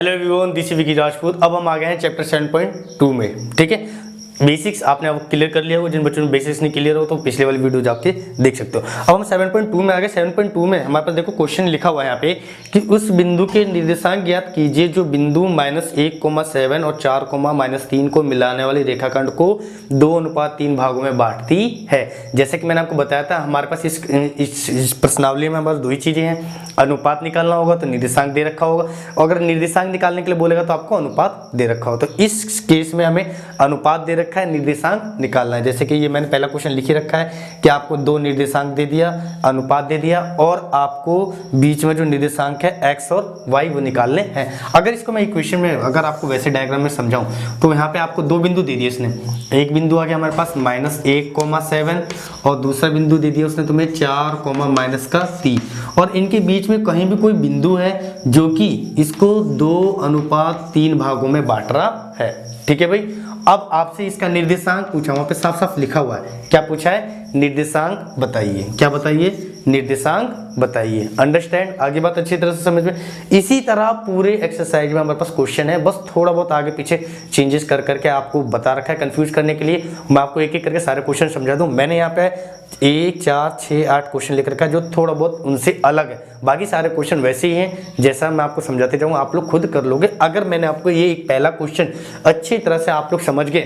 Hello everyone, this is Vicky Rajput. अब हम आ गए हैं चैप्टर 7.2 में। ठीक है, बेसिक्स आपने अब क्लियर कर लिया हो। जिन बच्चों ने बेसिक्स नहीं क्लियर हो तो पिछले वाली वीडियो जाके देख सकते हो। अब हम 7.2 में आ गए। 7.2 में हमारे पास देखो क्वेश्चन लिखा हुआ है यहाँ पे कि उस बिंदु के निर्देशांक ज्ञात कीजिए जो बिंदु -1,7 और 4,-3 को मिलाने वाली रेखाखंड को 2:3 भागों में बांटती है। जैसे कि मैंने आपको बताया था, हमारे पास इस प्रश्नावली में हमारे पास दो ही चीजें हैं। अनुपात निकालना होगा तो निर्देशांक दे रखा होगा, और अगर निर्देशांक निकालने के लिए बोलेगा तो आपको अनुपात दे रखा होगा। तो इस केस में हमें अनुपात दे रखा है, निर्देशांक निकालना है। जैसे कि ये मैंने पहला क्वेश्चन लिख ही रखा है कि आपको दो निर्देशांक दे दिया, अनुपात दे दिया, और आपको बीच में जो निर्देशांक है x और y वो निकालने हैं। अगर इसको मैं इक्वेशन में, अगर आपको वैसे डायग्राम में समझाऊं तो यहाँ पे आपको दो बिंदु दे दिए इसने। एक बिंदु आ गया हमारे पास -1,7 और दूसरा बिंदु दे दिया उसने तुम्हें 4,-3, और इनके बीच में कहीं भी कोई बिंदु है जो कि इसको 2:3 भागों में बांट रहा है। ठीक है भाई, अब आपसे इसका निर्देशांक पूछा, वहां पे साफ साफ लिखा हुआ है। क्या पूछा है? निर्देशांक बताइए। क्या बताइए? निर्देशांक बताइए। अंडरस्टैंड? आगे बात अच्छी तरह से समझ में। इसी तरह पूरे एक्सरसाइज में हमारे पास क्वेश्चन है, बस थोड़ा बहुत आगे पीछे चेंजेस कर करके आपको बता रखा है कंफ्यूज करने के लिए। मैं आपको एक एक करके सारे क्वेश्चन समझा दूं। मैंने यहाँ पे 1, 4, 6, 8 क्वेश्चन लिख रखा है जो थोड़ा बहुत उनसे अलग है। बाकी सारे क्वेश्चन वैसे ही हैं जैसा मैं आपको समझाते जाऊंगा, आप लोग खुद कर लोगे। अगर मैंने आपको ये एक पहला क्वेश्चन अच्छी तरह से आप लोग समझ गए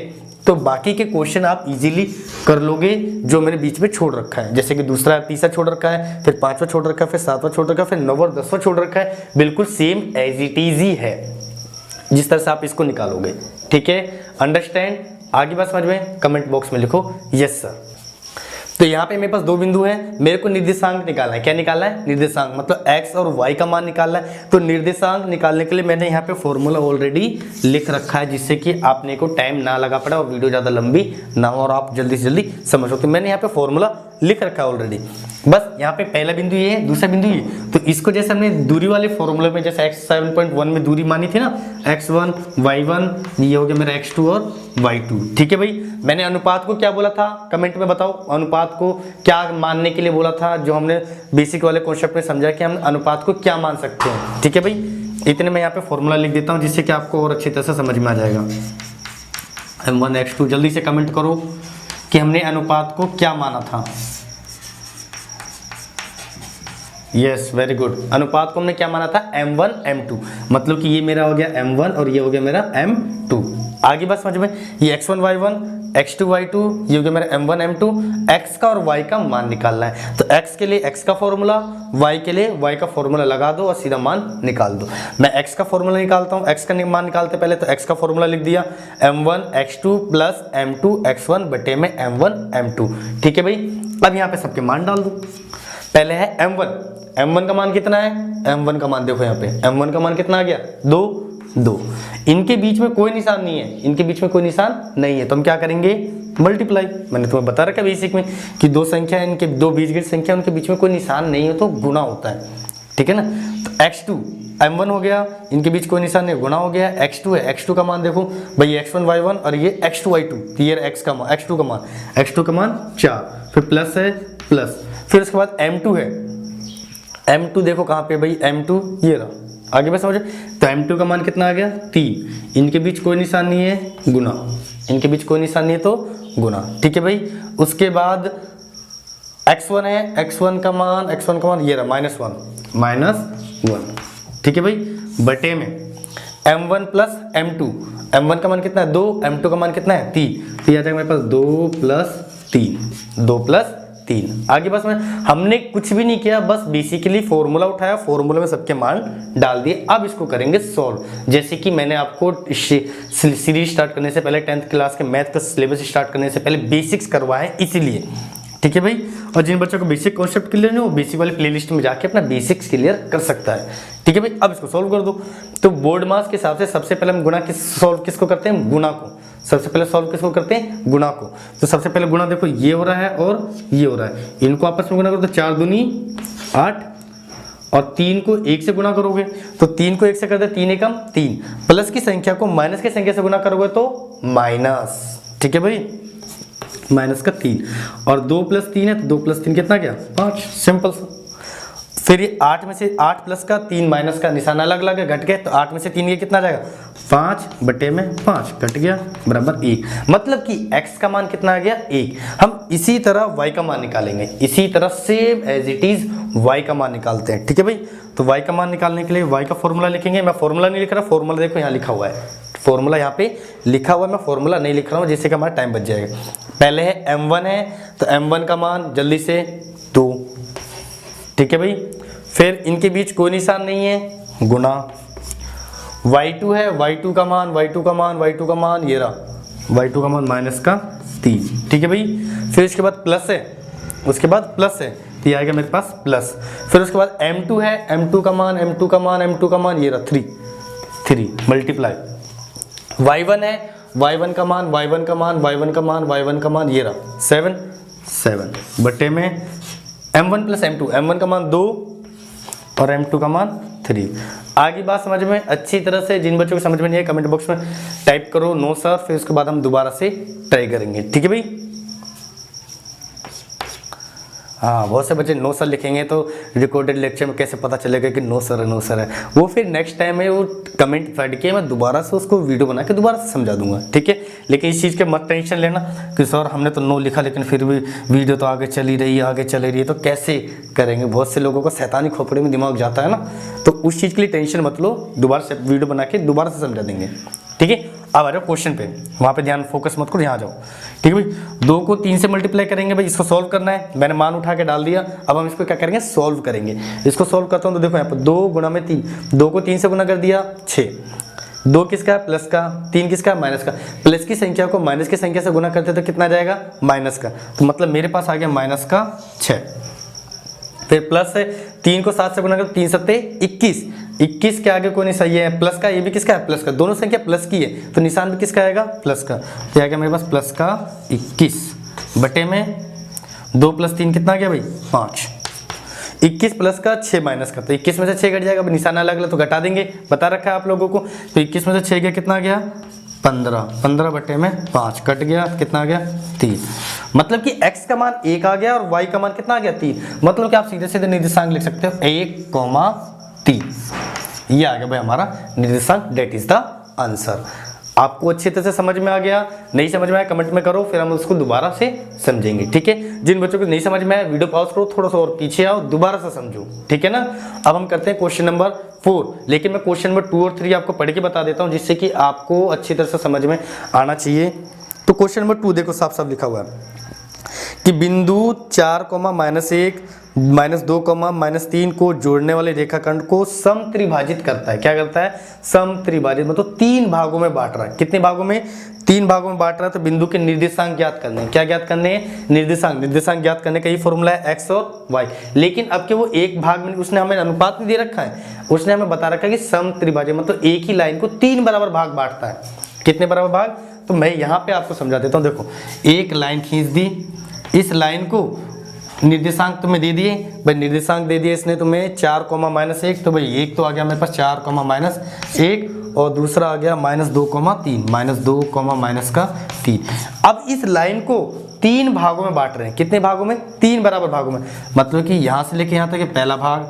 तो बाकी के क्वेश्चन आप इजीली कर लोगे जो मैंने बीच में छोड़ रखा है। जैसे कि दूसरा, तीसरा छोड़ रखा है, फिर 5वां छोड़ रखा है, फिर 7वां छोड़ रखा है, फिर 9वां और 10वां छोड़ रखा है। बिल्कुल सेम एज इट इज ही है जिस तरह से आप इसको निकालोगे। ठीक है, अंडरस्टैंड? आगे बात समझ में? कमेंट बॉक्स में लिखो यस सर। तो यहाँ पे मेरे पास दो बिंदु हैं, मेरे को निर्देशांक निकालना है। क्या निकालना है? निर्देशांक, मतलब x और y का मान निकालना है। तो निर्देशांक निकालने के लिए मैंने यहाँ पे फॉर्मूला ऑलरेडी लिख रखा है, जिससे कि आपने को टाइम ना लगा पड़ा और वीडियो ज़्यादा लंबी ना हो और आप जल्दी से जल्दी समझ सकते। मैंने यहाँ पे फॉर्मूला लिख रखा है ऑलरेडी। बस यहाँ पे पहला बिंदु ये है, दूसरा बिंदु ये। तो इसको जैसे हमने दूरी वाले फॉर्मूले में, जैसे x 7.1 में दूरी मानी थी ना, x1 y1, ये हो गया मेरा x2 और y2। ठीक है भाई, मैंने अनुपात को क्या बोला था कमेंट में बताओ। अनुपात को क्या मानने के लिए बोला था, जो हमने बेसिक वाले कॉन्सेप्ट में समझा कि हम अनुपात को क्या मान सकते हैं। ठीक है भाई, इतने मैं यहाँ पे फॉर्मूला लिख देता हूँ जिससे कि आपको और अच्छी तरह से समझ में आ जाएगा। m1 x2, जल्दी से कमेंट करो कि हमने अनुपात को क्या माना था। Yes, very good. अनुपात को हमने क्या माना था? m1 m2, मतलब कि ये मेरा हो गया m1 और ये हो गया मेरा m2। आगे बात समझ में, ये x1 y1, x2 y2, ये हो गया मेरा m1 m2। x का और y का मान निकालना है। तो x के लिए x का फॉर्मूला, y के लिए y का फॉर्मूला लगा दो और सीधा मान निकाल दो। मैं x का फॉर्मूला निकालता हूँ। x का मान निकालते पहले, तो x का फॉर्मूला लिख दिया m1 x2 plus m2 x1 बटे में m1 m2। ठीक है भाई, अब यहाँ पे सबके मान डाल दो। पहले है m1 का मान कितना है? m1 का मान देखो यहाँ पे, m1 का मान कितना आ गया? 2। इनके बीच में कोई निशान नहीं है, इनके बीच में कोई निशान नहीं है, तो हम क्या करेंगे? मल्टीप्लाई। मैंने तुम्हें बता रखा बेसिक में कि दो संख्या, इनके दो बीजगणित संख्या, उनके बीच में कोई निशान नहीं है तो गुणा होता है। ठीक है ना? तो x2 m1 हो गया, इनके बीच कोई निशान नहीं, गुणा हो गया। x2 है, x2 का मान देखो भाई, x1 y1 और ये x2 y2, ये x का मान, x2 का मान 4, फिर प्लस है प्लस, फिर उसके बाद m2 है। m2 देखो कहाँ पे भाई? m2 ये रहा। आगे बस समझो, तो m2 का मान कितना आ गया? 3। इनके बीच कोई निशान नहीं है, गुना। इनके बीच कोई निशान नहीं है तो गुना। ठीक है भाई, उसके बाद x1 है, x1 का मान ये रहा -1। ठीक है भाई, बटे में m1 प्लस m2। m1 का मान कितना है? 2। m2 का मान कितना है? 3। तो ये आ जाएगा मेरे पास 2 + 3। आगे बस में हमने कुछ भी नहीं किया, बस बेसिकली फॉर्मूला उठाया, फॉर्मूला में सबके मान डाल दिए। अब इसको करेंगे सॉल्व। जैसे कि मैंने आपको सीरीज स्टार्ट करने से पहले, 10th क्लास के मैथ का सिलेबस स्टार्ट करने से पहले बेसिक्स करवाए इसीलिए। ठीक है भाई, और जिन बच्चों को बेसिक कॉन्सेप्ट क्लियर नहीं हो, बेसिक वाले प्लेलिस्ट में जाके अपना बेसिक्स क्लियर कर सकता है। ठीक है भाई, अब इसको सॉल्व कर दो। तो बोर्ड मास के हिसाब से सबसे पहले हम गुणा किसको करते हैं? गुणा को। सबसे पहले सॉल्व किसको करते हैं? गुणा को। तो सबसे पहले गुणा देखो, ये हो रहा है और ये हो रहा है, इनको आपस में गुणा करो तो 4 दूनी 8, और 3 को 1 से गुणा करोगे तो 3 को 1 से कर दे 3 एकम 3, प्लस की संख्या को माइनस की संख्या से गुणा करोगे तो माइनस। ठीक है भाई, -3, और 2 + 3 है तो 2 + 3 कितना गया? 5। सिंपल सा। फिर ये 8 में से 8 प्लस का 3 माइनस का निशान अलग अलग है, घट गए, तो 8 में से 3 ये कितना जाएगा 5/5 कट गया बराबर 1। मतलब कि x का मान कितना आ गया 1। हम इसी तरह y का मान निकालेंगे, इसी तरह same as it is y का मान निकालते हैं। ठीक है भाई, तो y का मान निकालने के लिए y का फॉर्मूला लिखेंगे। मैं फॉर्मूला नहीं लिख रहा, फॉर्मूला देखो यहाँ लिखा हुआ है, फॉर्मूला यहाँ पे लिखा हुआ है, मैं फॉर्मूला नहीं लिख रहा हूँ जिससे कि हमारा टाइम बच जाएगा। पहले है m1 है, तो m1 का मान जल्दी से 2। ठीक है भाई, फिर इनके बीच कोई निशान नहीं है, गुना। y2 है, y2 का मान y2 का मान ये रहा, y2 का मान -3। ठीक है भाई, फिर उसके बाद प्लस है, उसके बाद प्लस है, तो ये आएगा मेरे पास प्लस। फिर उसके बाद m2 है, m2 का मान ये रहा 3 मल्टीप्लाई। y1 है, y1 का मान ये रहा 7 बटे में m1 प्लस m1 का मान 2 और m2 का मान 3। आगे बात समझ में अच्छी तरह से, जिन बच्चों को समझ में नहीं है कमेंट बॉक्स में टाइप करो नो सर, फिर उसके बाद हम दोबारा से ट्राई करेंगे। ठीक है भाई, हाँ बहुत से बच्चे नो सर लिखेंगे तो रिकॉर्डेड लेक्चर में कैसे पता चलेगा कि नो सर है। वो फिर नेक्स्ट टाइम में वो कमेंट पढ़ के मैं दोबारा से उसको वीडियो बना के दोबारा से समझा दूंगा। ठीक है, लेकिन इस चीज़ के मत टेंशन लेना कि सर हमने तो नो लिखा लेकिन फिर भी वीडियो तो आगे चली रही है तो कैसे करेंगे। बहुत से लोगों को शैतानी खोपड़े में दिमाग जाता है ना, तो उस चीज़ के लिए टेंशन मत लो, दोबारा से वीडियो बना के दोबारा से समझा देंगे। ठीक है, अब आ जाओ क्वेश्चन पे, वहाँ पे ध्यान फोकस मत करो, यहाँ जाओ। ठीक है भाई, 2 को 3 से मल्टीप्लाई करेंगे भाई, इसको सॉल्व करना है। मैंने मान उठा के डाल दिया, अब हम इसको क्या करेंगे सॉल्व करेंगे। इसको सॉल्व करता हूँ तो देखो यहाँ पर 2 गुणा में 3, 2 को 3 से गुणा कर दिया 6। 2 किसका है प्लस का, 3 किसका है माइनस का। प्लस की संख्या को माइनस की संख्या से गुणा करते तो कितना जाएगा माइनस का, तो मतलब मेरे पास आ गया -6। फिर प्लस है, 3 को 7 से गुणा कर 3 सत्ते 21, 21 के आगे कोई नहीं सही है, प्लस का, ये भी किसका है प्लस का, दोनों संख्या प्लस की है तो निशान भी किसका आएगा प्लस का, तो आएगा मेरे पास प्लस का 21 बटे में 2 + 3 कितना आ गया भाई 5। 21 प्लस का 6 माइनस का, तो 21 में से 6 घट जाएगा, अब निशान अलग अलग तो घटा देंगे, बता रखा है आप लोगों को। तो 21 में से 6 गया कितना आ गया 15 बटे में 5 कट गया, कितना आ गया 3। मतलब कि x का मान 1 आ गया और y का मान कितना आ गया 3। मतलब कि आप सीधे सीधे निर्देशांक लिख सकते हो 1,3, ये आ गया भाई हमारा निर्देशांक, डेट इज द आंसर। आपको अच्छे तरह से समझ में आ गया, नहीं समझ में आया कमेंट में करो, फिर हम उसको दोबारा से समझेंगे। ठीक है, जिन बच्चों को नहीं समझ में आया वीडियो पॉज करो, थोड़ा सा और पीछे आओ, दोबारा से समझो। ठीक है ना, अब हम करते हैं क्वेश्चन नंबर 4, लेकिन मैं क्वेश्चन नंबर 2 और 3 आपको पढ़ के बता देता हूँ जिससे कि आपको अच्छी तरह से समझ में आना चाहिए। तो क्वेश्चन नंबर 2 देखो साफ साफ लिखा हुआ है कि बिंदु 4, -1 -2, -3 को जोड़ने वाले रेखाखंड को समत्रिभाजित करता है। क्या करता है समत्रिभाजित, मतलब 3 भागों में बांट रहा है। कितने भागों में 3 भागों में बांट रहा है। तो बिंदु के निर्देशांक ज्ञात करने हैं। क्या ज्ञात करने हैं निर्देशांक ज्ञात करने का ये फॉर्मूला है x और y। लेकिन अब के वो एक भाग में उसने हमें अनुपात नहीं दे रखा है, उसने हमें बता रखा है कि समत्रिभाजित मतलब एक ही लाइन को 3 बराबर भाग बांटता है। कितने बराबर भाग, तो मैं यहाँ पे आपको समझा देता हूँ। देखो एक लाइन खींच दी, इस लाइन को निर्देशांक तुम्हें दे दिए भाई, निर्देशांक दे दिए इसने तुम्हें 4, -1, तो भाई एक तो आ गया मेरे पास 4, -1 और दूसरा आ गया -2, -3। अब इस लाइन को 3 भागों में बांट रहे हैं। कितने भागों में 3 बराबर भागों में, मतलब कि यहाँ से लेके यहाँ तक ये पहला भाग,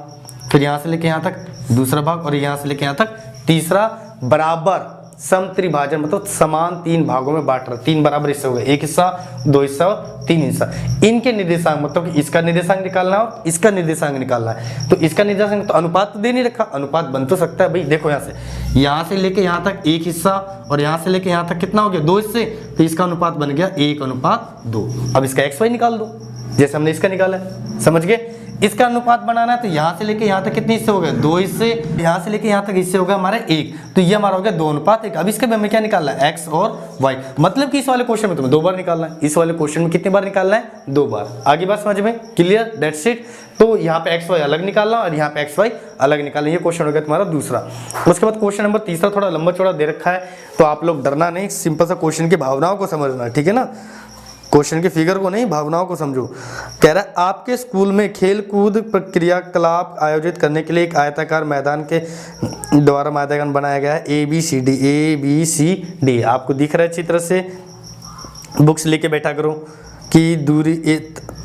फिर यहाँ से लेके यहाँ तक दूसरा भाग और यहाँ से लेके यहाँ तक तीसरा, बराबर समत्रिभाजन मतलब समान 3 भागों में बांट रहा है। 3 बराबर हिस्से हो गए, एक हिस्सा, 2 हिस्सा और 3 हिस्सा। इनके निर्देशांक मतलब कि इसका निर्देशांक निकालना और इसका निर्देशांक निकालना है। तो इसका निर्देशांक तो अनुपात तो दे नहीं रखा, अनुपात बन तो सकता है भाई। देखो यहाँ से लेके यहाँ तक एक हिस्सा और यहाँ से लेके यहाँ तक कितना हो गया 2 हिस्से, तो इसका अनुपात बन गया 1:2। अब इसका XY निकाल दो जैसे हमने इसका निकाला है, समझ गए। इसका अनुपात बनाना है तो यहाँ से लेके यहाँ तक कितने हिस्से हो गए 2 हिस्से, यहाँ से लेके यहाँ तक हिस्से हो गए हमारे 1, तो ये हमारा हो गया 2:1। अब इसके हमें क्या निकालना है x और y, मतलब कि इस वाले क्वेश्चन में तुम्हें 2 बार निकालना है, इस वाले क्वेश्चन में कितनी बार निकालना है 2 बार। आगे बात समझ में क्लियर, दैट्स इट। तो यहाँ पे XY अलग निकालना और यहाँ पे XY अलग निकालना, ये क्वेश्चन हो गया तुम्हारा दूसरा। उसके बाद क्वेश्चन नंबर तीसरा थोड़ा लंबा चौड़ा दे रखा है, तो आप लोग डरना नहीं, सिंपल सा क्वेश्चन की भावनाओं को समझना, ठीक है ना, क्वेश्चन की फिगर को नहीं भावनाओं को समझो। कह रहा है आपके स्कूल में खेल कूद क्रियाकलाप आयोजित करने के लिए एक आयताकार मैदान के द्वारा मैदान बनाया गया है ABCD। आपको दिख रहा है अच्छी तरह से, बुक्स लेके बैठा करो कि दूरी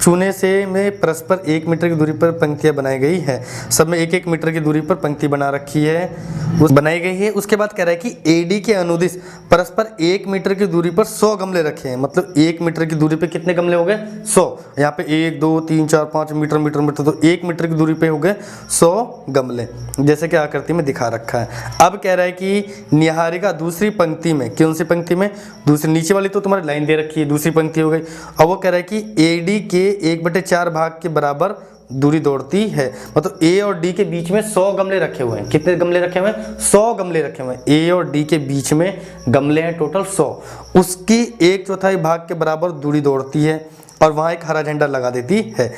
चूने से में परस्पर 1 मीटर की दूरी पर पंक्तियां बनाई गई है, सब में 1-1 मीटर की दूरी पर पंक्ति बना रखी है, बनाई गई है। उसके बाद कह रहा है कि एडी के अनुदिश परस्पर 1 मीटर की दूरी पर 100 गमले रखे हैं, मतलब 1 मीटर की दूरी पे कितने गमले हो गए 100। यहाँ पे 1 2 3 4 5 मीटर मीटर मीटर, तो 1 मीटर की दूरी पे हो गए 100 गमले, जैसे कि आकृति में दिखा रखा है। अब कह रहा है कि निहारिका दूसरी पंक्ति में, कौन सी पंक्ति में, दूसरी, नीचे वाली तो तुम्हारी लाइन दे रखी है, दूसरी पंक्ति हो गई। अब वो कह रहा है कि एडी के 1/4 भाग के बराबर दूरी दौड़ती है, मतलब ए और डी के बीच में 100 गमले रखे हुए हैं। कितने गमले रखे हुए हैं 100 गमले रखे हुए हैं। ए और डी के बीच में गमले हैं टोटल 100, उसकी 1/4 भाग के बराबर दूरी दौड़ती है और वहाँ एक हरा झंडा लगा देती है।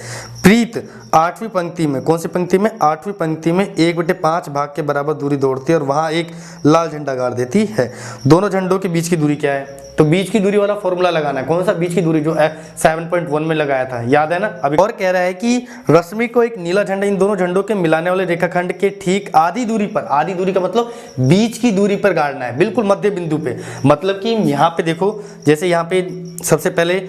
प्रीत 8वीं पंक्ति में, कौन सी पंक्ति में, 8वीं पंक्ति में 1/5 भाग के बराबर दूरी दौड़ती है और वहाँ एक लाल झंडा गाड़ देती है। दोनों झंडों के बीच की दूरी क्या है, तो बीच की दूरी वाला फॉर्मूला लगाना है। कौन सा बीच की दूरी, जो 7.1 में लगाया था, याद है ना अभी। और कह रहा है कि रश्मि को एक नीला झंडा इन दोनों झंडों के मिलाने वाले रेखाखंड के ठीक आधी दूरी पर, आधी दूरी का मतलब बीच की दूरी पर गाड़ना है, बिल्कुल मध्य बिंदु पे। मतलब कि यहाँ पे देखो, जैसे यहाँ पे सबसे पहले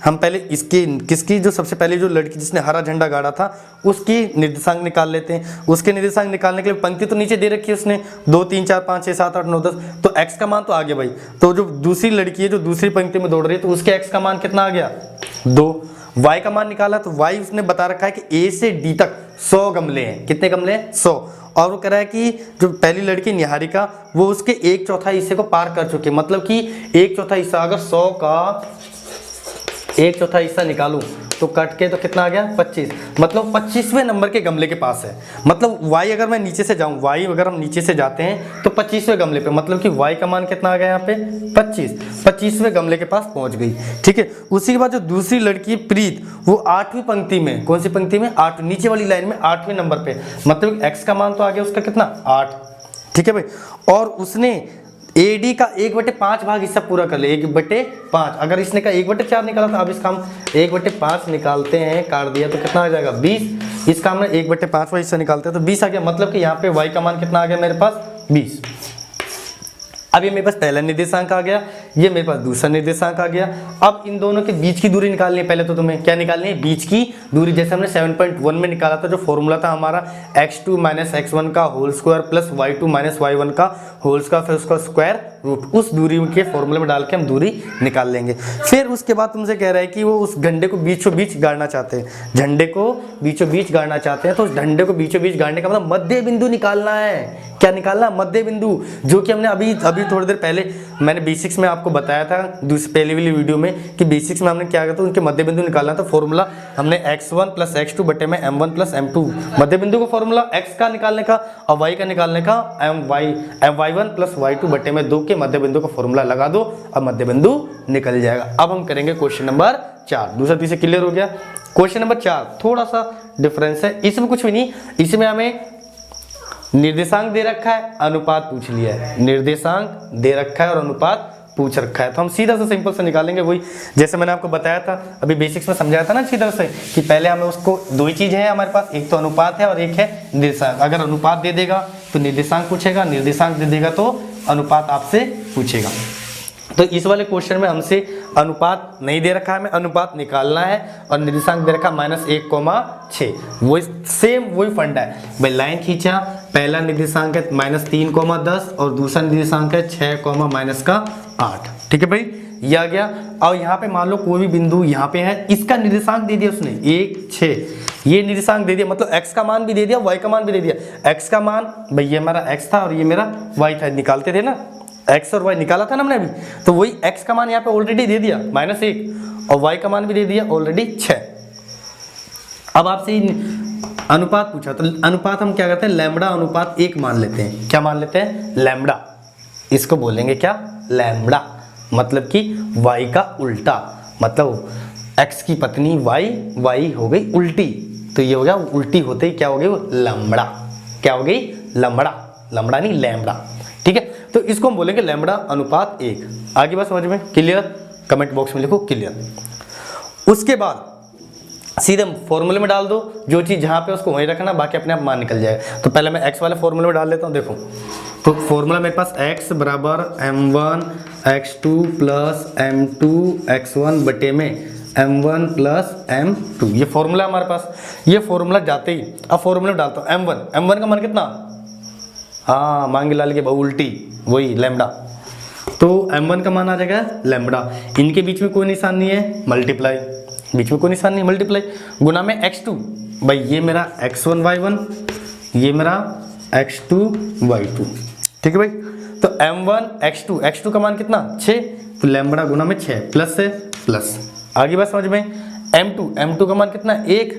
हम पहले इसकी, किसकी, जो सबसे पहले जो लड़की जिसने हरा झंडा गाड़ा था उसकी निर्देशांक निकाल लेते हैं। उसके निर्देशांक निकालने के लिए पंक्ति तो नीचे दे रखी है उसने, 2 3 4 5 6 7 8 9 10, तो x का मान तो आ गया भाई। तो जो दूसरी लड़की है जो दूसरी पंक्ति में दौड़ रही है, तो उसके x का मान कितना आ गया 2। y का मान निकाला, तो y उसने बता रखा है कि a से d तक 100 गमले हैं। कितने गमले हैं 100। और वो कह रहा है कि जो पहली लड़की निहारिका, वो उसके 1/4 हिस्से को पार कर चुकी है, मतलब कि 1/4 हिस्सा, अगर 100 का 1/4 हिस्सा निकालूं तो कट के तो कितना आ गया 25, मतलब 25वें नंबर के गमले के पास है। मतलब y अगर मैं नीचे से जाऊं, y अगर हम नीचे से जाते हैं तो 25वें गमले पे, मतलब कि y का मान कितना आ गया यहाँ पे 25वें गमले के पास पहुंच गई। ठीक है। उसी के बाद जो दूसरी लड़की प्रीत, वो 8वीं पंक्ति में, कौन सी पंक्ति में, 8 नीचे वाली लाइन में 8वें नंबर पे, मतलब x का मान तो आ गया उसका कितना 8। ठीक है भाई। और उसने AD का 1/5 भाग हिस्सा पूरा कर ले, 1/5। अगर इसने का 1/4 निकाला था, अब इसका हम 1/5 निकालते हैं, काट दिया तो कितना आ जाएगा 20। इसका हमने 1/5वां हिस्सा निकालते हैं तो 20 आ गया, मतलब कि यहाँ पे y का मान कितना आ गया मेरे पास 20। अब ये मेरे पास पहला निर्देशांक आ गया, ये मेरे पास दूसरा निर्देशांक आ गया। अब इन दोनों के बीच की दूरी निकालनी है। पहले तो तुम्हें क्या निकालनी है, बीच की दूरी। जैसे हमने 7.1 में निकाला था, जो फॉर्मूला था हमारा x2 - x1 का whole square plus y2 - y1 का होल स्क्वायर, फिर उसका स्क्वायर रूट, उस दूरी के फॉर्मूले में डाल के हम दूरी निकाल लेंगे। फिर उसके बाद तुमसे कह रहा है कि वो उस झंडे को बीचों बीच गाड़ना चाहते हैं, झंडे को बीचों बीच गाड़ना चाहते हैं। तो उस झंडे को बीचों बीच गाड़ने का मतलब मध्य बिंदु निकालना है। क्या निकालना, मध्य बिंदु, जो कि हमने अभी थोड़ी देर पहले मैंने बेसिक्स में आपको बताया था, पहले वाली वीडियो में, कि बेसिक्स में हमने क्या किया था, उनके मध्य बिंदु निकालना था। फॉर्मूला हमने x1 + x2 बटे में m1 + m2, मध्य बिंदु का फॉर्मूला x का निकालने का और y का निकालने का y1 + y2 बटे में 2 के मध्य बिंदु का फॉर्मूला लगा दो, अब मध्य बिंदु निकल जाएगा। अब हम करेंगे क्वेश्चन नंबर 4। दूसरा तीसरा क्लियर हो गया। क्वेश्चन नंबर 4 थोड़ा सा डिफरेंस है, इसमें कुछ भी नहीं, इसमें हमें निर्देशांक दे रखा है, अनुपात पूछ लिया है। निर्देशांक दे रखा है और अनुपात पूछ रखा है, तो हम सीधा से सिंपल से निकालेंगे। वही जैसे मैंने आपको बताया था, अभी बेसिक्स में समझाया था ना सीधा से, कि पहले हमें उसको, दो ही चीजें हैं हमारे पास, एक तो अनुपात है और एक है निर्देशांक। अगर अनुपात दे देगा तो निर्देशांक पूछेगा, निर्देशांक दे देगा तो अनुपात आपसे पूछेगा। तो इस वाले क्वेश्चन में हमसे अनुपात नहीं दे रखा है, हमें अनुपात निकालना है, और निर्देशांक दे रखा -1,6। वही सेम वही फंडा है भाई। लाइन खींचा, पहला निर्देशांक है -3,10 और दूसरा निर्देशांक है 6,-8। ठीक है भाई, ये आ गया। और यहाँ पे मान लो कोई भी बिंदु यहाँ पे है, इसका निर्देशांक दे दिया उसने 1, 6, ये निर्देशांक दे दिया, मतलब x का मान भी दे दिया, y का मान भी दे दिया। x का मान भाई ये हमारा x था और ये मेरा y था, निकालते थे ना, x और y निकाला था ना हमने अभी, तो वही x का मान यहाँ पे ऑलरेडी दे दिया -1 और y का मान भी दे दिया ऑलरेडी 6। अब आपसे अनुपात पूछा, तो अनुपात हम क्या करते हैं, लैम्बडा अनुपात 1 मान लेते हैं। क्या मान लेते हैं, लैम्बडा। इसको बोलेंगे क्या, लैम्बडा, मतलब कि y का उल्टा, मतलब x की पत्नी y हो गई उल्टी, तो ये हो गया उल्टी होते ही क्या हो गई, वो लैम्बडा। क्या हो गई, लैम्बडा, लैम्बडा नहीं लैम्बडा। ठीक है, तो इसको हम बोलेंगे लैम्बडा अनुपात 1। आगे बात समझ में क्लियर, कमेंट बॉक्स में लिखो क्लियर। उसके बाद सीधे फॉर्मूले में डाल दो, जो चीज़ जहाँ पे उसको वहीं रखना, बाकी अपने आप मान निकल जाएगा। तो पहले मैं x वाले फॉर्मूले में डाल लेता हूँ। देखो, तो फॉर्मूला मेरे पास x बराबर m1 x2 + m2 x1 बटे में m1 प्लस m2, ये फॉर्मूला हमारे पास। ये फॉर्मूला जाते ही अब फॉर्मूला में डालता हूँ m1 का मान कितना, हाँ मांगे लाल के बहु उल्टी वही लैम्बडा, तो m1 का मान आ जाएगा लैम्बडा। इनके बीच में कोई निशान नहीं है, मल्टीप्लाई, बीच में कोई निशान नहीं, मल्टीप्लाई गुना में x2, भाई ये मेरा x1 y1, ये मेरा x2 y2, ठीक है भाई। तो m1 x2 का मान कितना 6, तो लैम्बडा गुना में 6 प्लस से प्लस, आगे बात समझ में। m2 का मान कितना 1,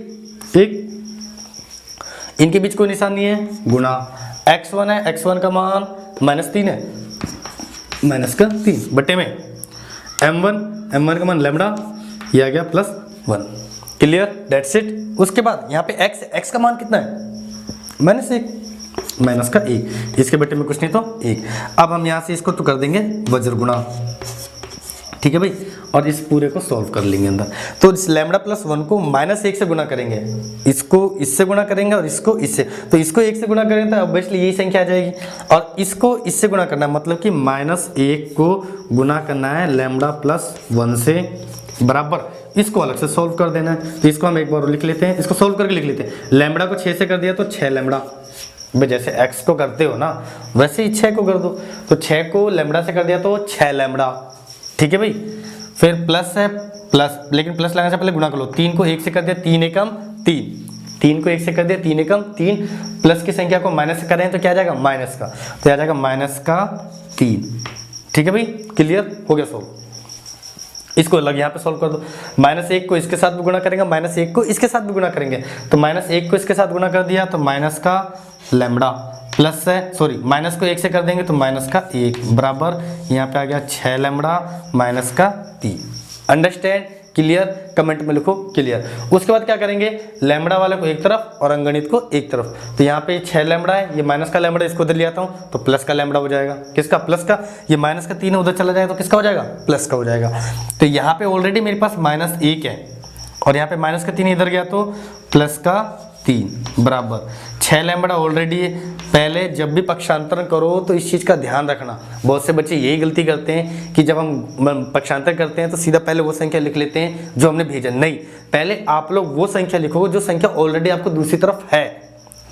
इनके बीच कोई निशान नहीं है, गुना x1 है, x1 का मान -3 है, -3 बटे में m1 का मान लैम्बडा, ये आ गया +1, क्लियर, दैट्स इट। उसके बाद यहाँ पे x का मान कितना है -1, इसके बटे में कुछ नहीं तो 1। अब हम यहाँ से इसको तो कर देंगे वज्र गुणा, ठीक है भाई, और इस पूरे को सॉल्व कर लेंगे अंदर। तो इस लैम्बडा +1 को -1 से गुणा करेंगे, इसको इससे गुणा करेंगे और इसको इससे, तो इसको 1 से गुणा करेंगे तो ऑब्वियसली यही संख्या आ जाएगी, और इसको इससे गुणा करना है, मतलब कि -1 को गुणा करना है लैम्बडा +1 से बराबर, इसको अलग से सॉल्व कर देना है। तो इसको हम एक बार लिख लेते हैं, इसको सॉल्व करके लिख लेते हैं। लैम्बडा को 6 से कर दिया तो 6 लैम्बडा, भाई जैसे x को करते हो ना वैसे ही 6 को कर दो, तो 6 को लैम्बडा से कर दिया तो 6 लैम्बडा, ठीक है भाई। फिर प्लस है प्लस, लेकिन प्लस लगाने से पहले गुणा कर लो, 3 को 1 से कर दिया 3 एकम 3, 3 को 1 से कर दिया 3 एकम 3, प्लस की संख्या को माइनस से करें तो क्या आ जाएगा माइनस का, तो आ जाएगा -3, ठीक है भाई, क्लियर हो गया सॉल्व। इसको अलग यहाँ पे सॉल्व कर दो, -1 को इसके साथ भी गुणा करेंगे, -1 को इसके साथ भी गुणा करेंगे, तो -1 को इसके साथ गुणा कर दिया तो माइनस का लैम्बडा, प्लस है सॉरी माइनस को 1 से कर देंगे तो -1 बराबर, यहाँ पे आ गया 6 लैम्बडा -3। अंडरस्टैंड, क्लियर, कमेंट में लिखो क्लियर। उसके बाद क्या करेंगे, लैम्बडा वाले को एक तरफ और अंगणित को एक तरफ, तो यहाँ पे 6 लैम्बडा है, ये माइनस का लैम्बडा इसको उधर ले आता हूँ तो प्लस का लैम्बडा हो जाएगा, किसका प्लस का, ये -3 उधर चला जाएगा तो किसका हो जाएगा प्लस का हो जाएगा। तो यहाँ पे ऑलरेडी मेरे पास -1 है और यहाँ पे -3 इधर गया तो +3 बराबर 6 लैम्बडा ऑलरेडी है। पहले जब भी पक्षांतरण करो तो इस चीज़ का ध्यान रखना, बहुत से बच्चे यही गलती करते हैं कि जब हम पक्षांतर करते हैं तो सीधा पहले वो संख्या लिख लेते हैं जो हमने भेजा, नहीं, पहले आप लोग वो संख्या लिखोगे जो संख्या ऑलरेडी आपको दूसरी तरफ है,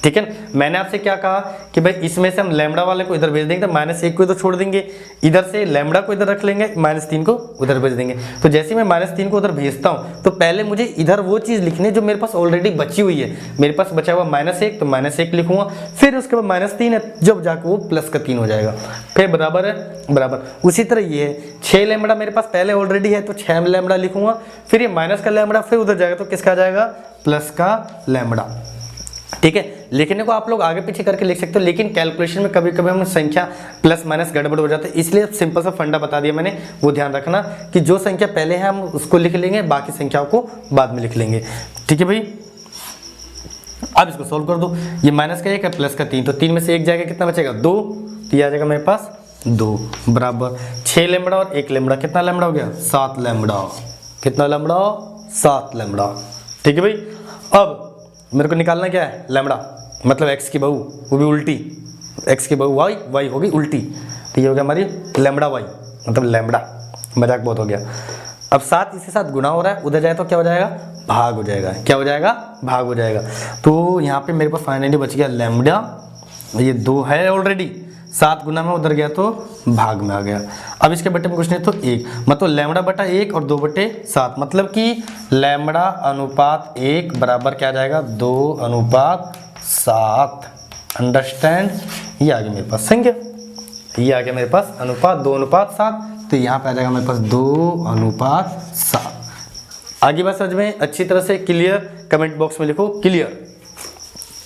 ठीक है। मैंने आपसे क्या कहा कि भाई इसमें से हम लैम्बडा वाले को इधर भेज देंगे, तो -1 को इधर छोड़ देंगे, इधर से लैम्बडा को इधर रख लेंगे, -3 को उधर भेज देंगे। तो जैसे मैं -3 को उधर भेजता हूँ तो पहले मुझे इधर वो चीज़ लिखनी है जो मेरे पास ऑलरेडी बची हुई है। मेरे पास बचा हुआ -1 तो -1 लिखूंगा, फिर उसके बाद -3 है, जब जाकर वो +3 हो जाएगा, फिर बराबर है बराबर। उसी तरह ये है 6 लैम्बडा मेरे पास पहले ऑलरेडी है तो 6 लैम्बडा लिखूंगा, फिर ये माइनस का लैम्बडा फिर उधर जाएगा तो किसका आ जाएगा प्लस का लैम्बडा, ठीक है। लिखने को आप लोग आगे पीछे करके लिख सकते हो, लेकिन कैलकुलेशन में कभी कभी हम संख्या प्लस माइनस गड़बड़ हो जाता है, इसलिए सिंपल सा फंडा बता दिया मैंने, वो ध्यान रखना कि जो संख्या पहले है हम उसको लिख लेंगे, बाकी संख्याओं को बाद में लिख लेंगे, ठीक है भाई। अब इसको सोल्व कर दो, ये -1 है प्लस का 3, तो 3 में से 1 जाएगा, कितना बचेगा 2, तो ये आ जाएगा मेरे पास 2 बराबर 6 लैम्बडा और 1 लैम्बडा, कितना लैम्बडा हो गया 7 लैम्बडा, कितना लैम्बडा 7 लैम्बडा, ठीक है भाई। अब मेरे को निकालना क्या है लैम्बडा, मतलब x की बहू, वो भी उल्टी, x की बहू y होगी उल्टी, तो ये हो गया हमारी लैम्बडा y, मतलब लैम्बडा, मजाक बहुत हो गया। अब 7 इसके साथ गुना हो रहा है, उधर जाए तो क्या हो जाएगा भाग हो जाएगा, क्या हो जाएगा भाग हो जाएगा। तो यहाँ पे मेरे पास फाइनली बच गया लैम्बडा, ये 2 है ऑलरेडी, 7 गुना में उधर गया तो भाग में आ गया। अब इसके बटे में कुछ नहीं तो 1, मतलब लैम्बडा बटा 1 और 2/7, मतलब कि लैम्बडा अनुपात 1 बराबर क्या आ जाएगा 2:7। अंडरस्टैंड, ये आ गया मेरे पास संख्या, ये आ गया मेरे पास अनुपात 2:7, तो यहाँ पे आ जाएगा मेरे पास 2:7। आगे बात समझ में अच्छी तरह से क्लियर, कमेंट बॉक्स में लिखो क्लियर।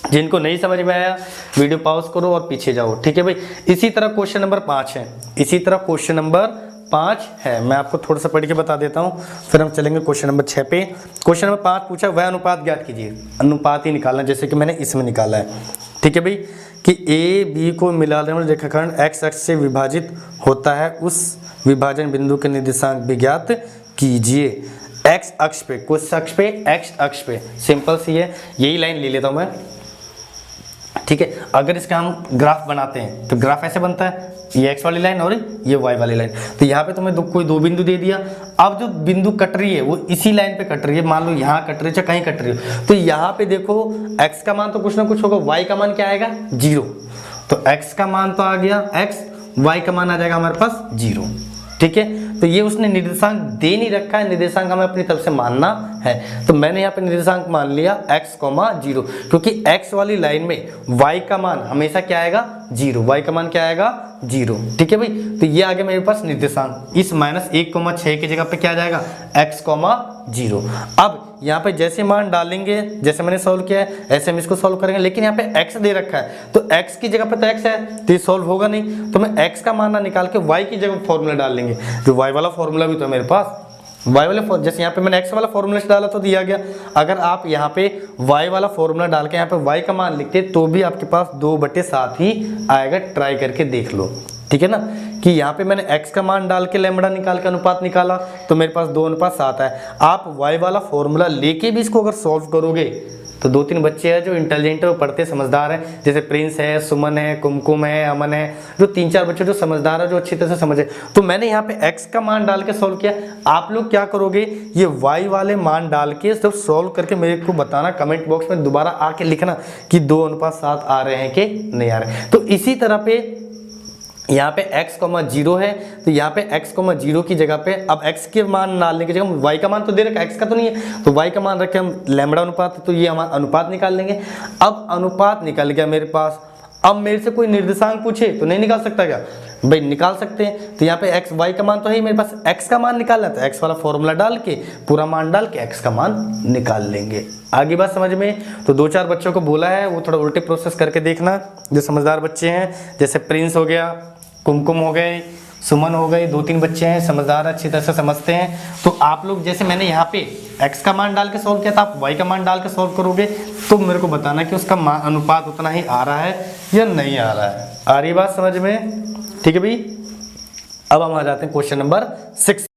जिनको नहीं समझ में आया वीडियो पॉज करो और पीछे जाओ, ठीक है भाई। इसी तरह क्वेश्चन नंबर 5 है, इसी तरह क्वेश्चन नंबर 5 है, मैं आपको थोड़ा सा पढ़ के बता देता हूँ, फिर हम चलेंगे क्वेश्चन नंबर 6 पे। क्वेश्चन नंबर 5 पूछा वह अनुपात ज्ञात कीजिए, अनुपात ही निकालना जैसे कि मैंने इसमें निकाला है, ठीक है भाई, कि ए बी को मिलाने वाले रेखाखंड x अक्ष से विभाजित होता है, उस विभाजन बिंदु के निर्देशांक भी ज्ञात कीजिए। x अक्ष पे, किस अक्ष पे, x अक्ष पे, सिंपल सी है, यही लाइन ले लेता हूँ मैं, ठीक है। अगर इसका हम ग्राफ बनाते हैं तो ग्राफ ऐसे बनता है, ये x वाली लाइन और ये y वाली लाइन। तो यहाँ पे तुम्हें कोई दो बिंदु दे दिया, अब जो बिंदु कट रही है वो इसी लाइन पे कट रही है, मान लो यहाँ कट रही है चाहे कहीं कट रही हो, तो यहाँ पे देखो x का मान तो कुछ ना कुछ होगा, y का मान क्या आएगा 0, तो x का मान तो आ गया x, y का मान आ जाएगा हमारे पास 0, ठीक है। तो ये उसने निर्देशांक दे नहीं रखा है, निर्देशांक हमें अपनी तरफ से मानना है, तो मैंने यहाँ पे निर्देशांक मान लिया x, 0, क्योंकि x वाली लाइन में y का मान हमेशा क्या आएगा 0, y का मान क्या आएगा 0, ठीक है भाई। तो ये आ गया मेरे पास निर्देशांक, इस -1,6 की जगह पे क्या आ जाएगा x, 0। अब यहाँ पे जैसे मान डालेंगे, जैसे मैंने सॉल्व किया है ऐसे हम इसको सॉल्व करेंगे, लेकिन यहाँ पे x दे रखा है तो x की जगह पे तो x है तो ये सॉल्व होगा नहीं, तो मैं x का मान ना निकाल के y की जगह फॉर्मूला डाल लेंगे, तो y वाला फॉर्मूला भी तो है मेरे पास, y वाले जैसे यहाँ पे मैंने x वाला फॉर्मूला डाला तो दिया गया, अगर आप यहाँ पे y वाला फॉर्मूला डाल के यहाँ पे y का मान लिखते तो भी आपके पास 2/7 ही आएगा, ट्राई करके देख लो, ठीक है ना। कि यहाँ पे मैंने x का मान डाल के लैम्बडा निकाल के अनुपात निकाला तो मेरे पास 2:7 है। आप y वाला फॉर्मूला लेके भी इसको अगर सॉल्व करोगे तो 2-3 बच्चे हैं जो इंटेलिजेंट है, पढ़ते समझदार हैं, जैसे प्रिंस है, सुमन है, कुमकुम है, अमन है, जो 3-4 बच्चे जो समझदार है, जो अच्छी तरह से समझे, तो मैंने यहाँ पे x का मान डाल के सॉल्व किया। आप लोग क्या करोगे, ये y वाले मान डाल के जब सॉल्व करके मेरे को बताना, कमेंट बॉक्स में दोबारा आके लिखना कि 2:7 आ रहे हैं कि नहीं आ रहे। तो इसी तरह पे यहाँ पे x, 0 है, तो यहाँ पे x, 0 की जगह पे अब x के मान डालने की जगह y का मान तो दे रखा है, x का तो नहीं है, तो y का मान रखे हम लैम्बडा अनुपात, तो ये हम अनुपात निकाल लेंगे। अब अनुपात निकल गया मेरे पास, अब मेरे से कोई निर्देशांक पूछे तो नहीं निकाल सकता क्या भाई, निकाल सकते हैं। तो यहाँ पे x, y का मान तो है, मेरे पास x का मान निकालना है तो x वाला फॉर्मूला डाल के पूरा मान डाल के x का मान निकाल लेंगे। आगे बात समझ में। तो 2-4 बच्चों को बोला है वो थोड़ा उल्टे प्रोसेस करके देखना, जो समझदार बच्चे हैं, जैसे प्रिंस हो गया, कुमकुम हो गए, सुमन हो गए, 2-3 बच्चे हैं समझदार, अच्छी तरह से समझते हैं। तो आप लोग जैसे मैंने यहाँ पे x का मान डाल के सॉल्व किया था, आप y का मान डाल के सॉल्व करोगे तो मेरे को बताना कि उसका मान अनुपात उतना ही आ रहा है या नहीं आ रहा है। आ रही बात समझ में, ठीक है भाई। अब हम आ जाते हैं क्वेश्चन नंबर 6